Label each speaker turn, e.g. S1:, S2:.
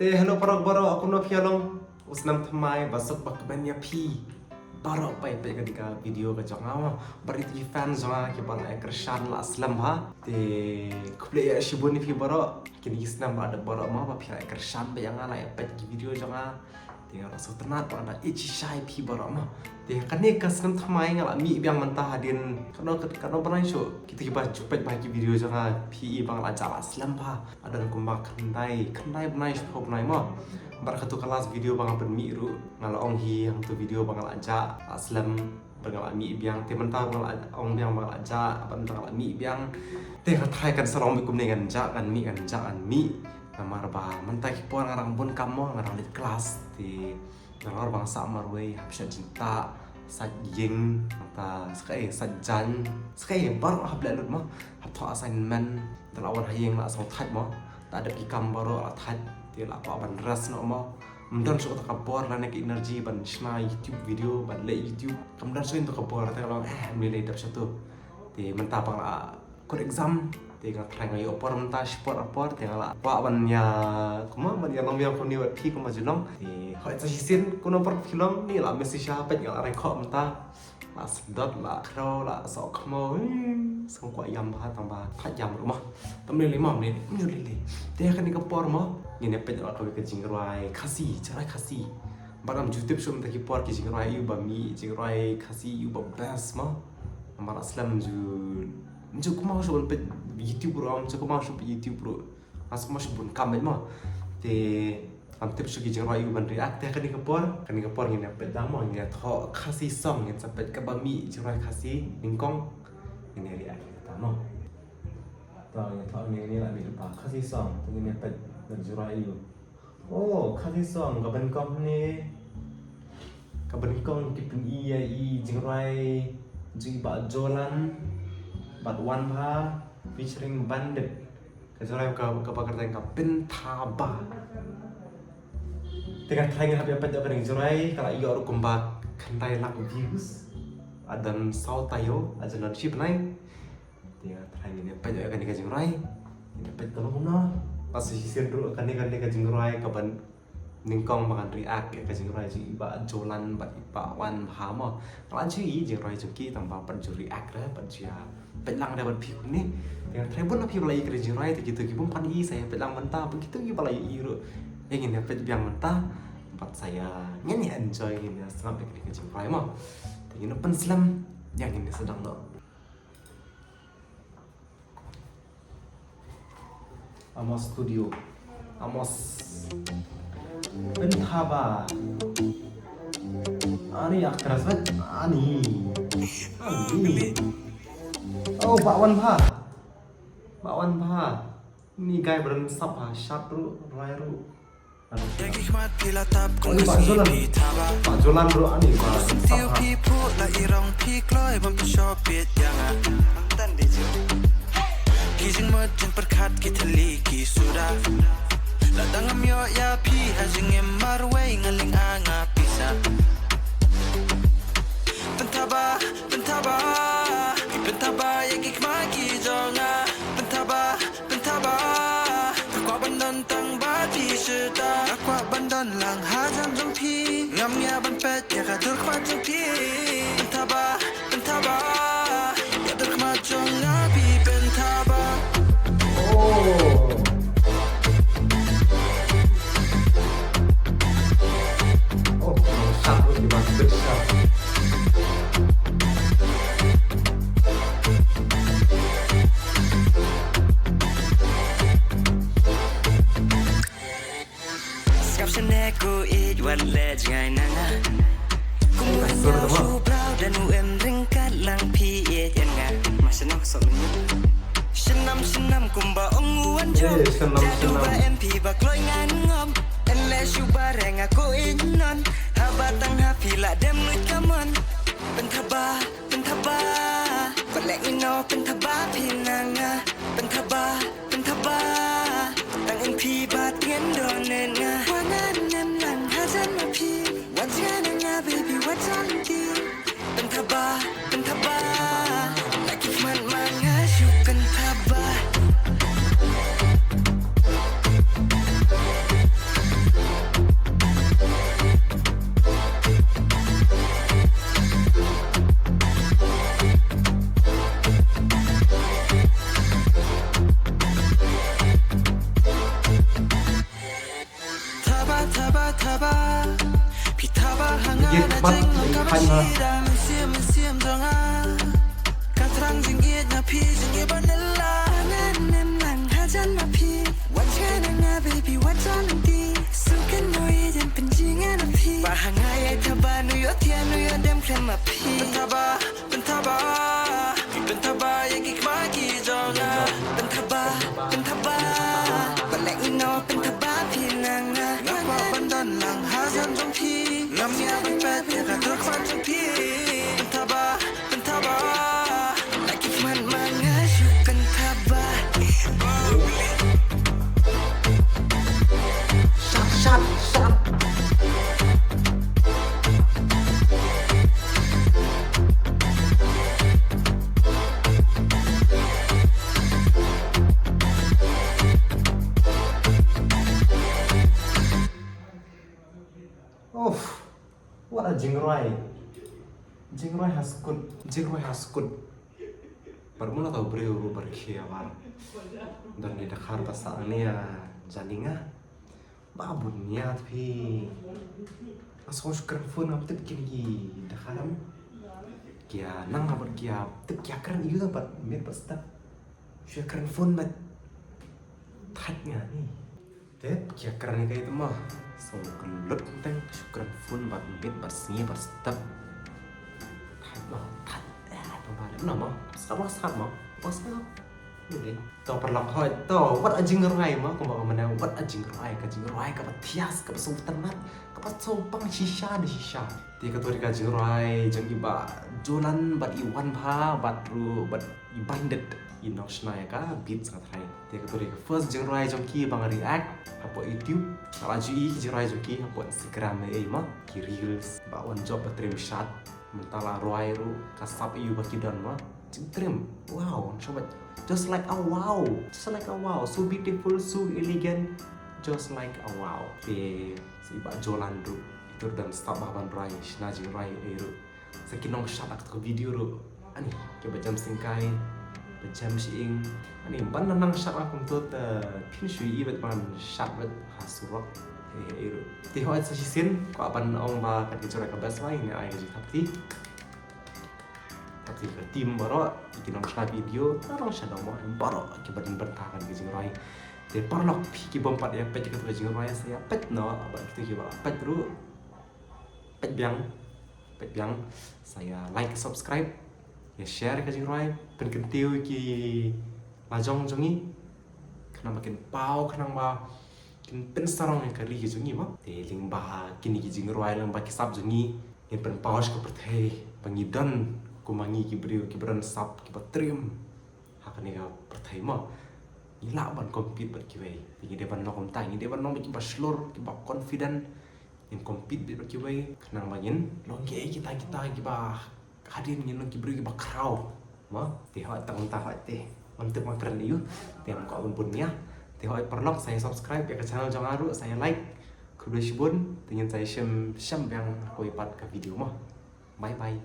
S1: hello parok baro aku no pialong usnam thamai basuk bakban ya pi baro pai pai ketika video ka jonga bari ti fan zonga ke bal ekrshan la aslam ha te kuple ya shibuni pi baro kini isnam ada baro ma ba pi ekrshan ba yang ala pai ki video jonga te rasu ternat pa na ichi shai pi baro ma te kane kasam thamai ngala mi biang mentah hadin kano banai sho kita kiba chupet ba ki video jonga pi bang la jala aslam ha ada kumbak kandai banai sho banai ma Barakatu kelas video bang bermi ru ngala ong hi yang tu video bang aja aslam bang mi biang te mentah bang ong biang bang aja apa mentah mi biang te ngatrai kan sarong mikum dengan jangan mi namar ba mentah kipon ngarang pun kamu ngarang di kelas te ngalor bang sama ruai habisnya cinta sajing ta sekai sajan sekai baru habla lut mah habto assignment telawan hayeng la so that mah tak ada kikam baru la that dia lah apa ban ras no mo mendon so ta kapor la nek energy ban shna youtube video ban le youtube kamdan so into kapor ta long mile dap satu te mentah pang la kod exam te ngat try ngai opor mentah sport opor te la pa ban ya kuma ban ya long ya ko ni wat thi kuma junong te hoi sa hisin kuno par filong ni la message ha pet ngal rai kho mentah la sedot la kro la so khmo song kwa yam ha tang ba tha yam ru ma tam le ma ni nyu le te kan ni kapor mo ni ne pet la ko ke jing rai khasi charai khasi bagam youtube shom ta ki por ki jing rai yu ba mi jing rai khasi yu ba bas ma amar aslam ju kuma so pet youtube ro am ju kuma so youtube ro as ma bun kam ma te am tip so ki jing rai yu ban react te kan ni kapor ni ne pet dang mo ni tho khasi song ni sa pet ka ba mi jing rai khasi ningkong ini react ta mo ta ni tho ni la mi pa khasi song tu ni pet berjurai itu. Oh, kasih song kaban kong ni, kaban kong kipun iya jingrai jing bat jolan, bat wan pa, featuring bandit. Kejurai kapakar tayang kapin taba. Tengah tayang happy apa jaga dengan jurai kalau iya orang kumbak kantai lagu views, adan saw tayo, adan ship naik. Tengah tayang ini apa jaga dengan jurai, ini apa tolong na. Pas sisir dulu kan ka jingrai ka ban ningkong makan react ka jingrai ji ba jolan ba ipa wan ha mo lan chi i jingrai ki tamba pan ju react ra pan chia pelang da ban pi ni yang trebon na pi balai ka jingrai gitu ki bung pan i saya pelang mentah begitu ki balai i ru yang ini pet biang mentah tempat saya nyanyi enjoy ini sampai ka jingrai mo ini pen slam yang ini sedang lo Amos Studio, Amos Bentaba, ani aktris banget, ani, oh bakwan pa, ini gaya berensap ha, sharp ru, rai ru, oh ini Pak Jolan bro, ani berensap ha. Kijing macam perkat kita lagi sudah. Ladang amyo ya pi ajing marway ngaling anga pisa. Pentaba ya gik magi jonga. Pentaba Takwa bandon tang bati seta. Takwa bandon lang hajan jong pi. Ngam ya ban pet ya kadur kwa jong pi. Pentaba ya dur kwa jong ngapi pentaba. Satu di bawah besar. Skapsen aku wala jay nanga. Kumuha mo brow dan ringkat lang piye yan nga. Masanang kasolnya. Senam kumba onguan jom jadu ba MP ba kloy ngan ngom unless you bareng aku inon habatang hapila dem lut kamon pentaba balek ino pentaba pinanga pentaba tang MP ba tiendonen nga wanan nem lang hajan mapi wajan nga baby wajan di pentaba like if man mangasyu pentaba Giết bắt đi khanh mà. Oh, what a jingrai. Jingrai has good. Jingrai has good. Bermula tahu beriu berkiawan. Dan di dakar pasalnya janinga. Babunnya tapi. Asal syukur phone apa tu bikin lagi dakaram. Kia nang apa kia. Tu kia keren itu tempat mir pasta. Syukur phone mat. Tatnya ni. Tep kia keren kayak itu mah. So gelut teng syukuran phone bat mit bat singi bat step. Thật pembalik nama sama sama masa ini tau perlak hoi tau wat ajing rai mah kau bakal menang wat ajing rai ka tias ka sultan mat ka sompang shisha di shisha ti ka tori ka ajing rai jeng iba jolan bat iwan pha bat ru bat ibandit inok snai ka beat sangat rai ti ka tori ka first jeng rai jong ki bang react apa YouTube salah ji jeng rai jong ki apa Instagram e mah ki reels ba one job trim shot mentala roy ru kasap iu baki dan mah trim wow coba just like a wow so beautiful so elegant just like a wow si ba jolan ru itu dan stop bahan roy snaji roy ru sakinong shot aku video ru ani coba jam singkai jam siing ani ban nang shot aku tuh kin shui bet ban shot bet hasurok ru ti hoi sa sisin ko apan ong ba kat jora ka best lain ai ji tapi ke tim baro ikin ong shot video tarong shot mo baro ke ban bertahan ke jing rai te parlok ki bompat ya pet ke jing rai saya pet no ba kita ki ba pet ru pet biang saya like subscribe ya share ke jing rai pen kentiu ki lajong jongi kena makin pau kena ba pen sarong yang kali jungi mah teling bah kini kijing royal yang baki sab jungi yang pen paus ke perthai pangidan kumangi ki beran sab ki batrim hakane ka perthai mah ila ban compete ber ki wei tingi deban nokom tai ni deban nom ki baslur ki ba confident in compete ber ki wei kenang bangin longge kita ki ba hadir ngin ki beri ki ba crowd mah ti ha tang ta ha te untuk makran liu tem ko bunnya thì hỏi perlok saya subscribe ya ke channel Jong Aru saya like kedua shibun dengan saya share bang koi part ke video mah bye bye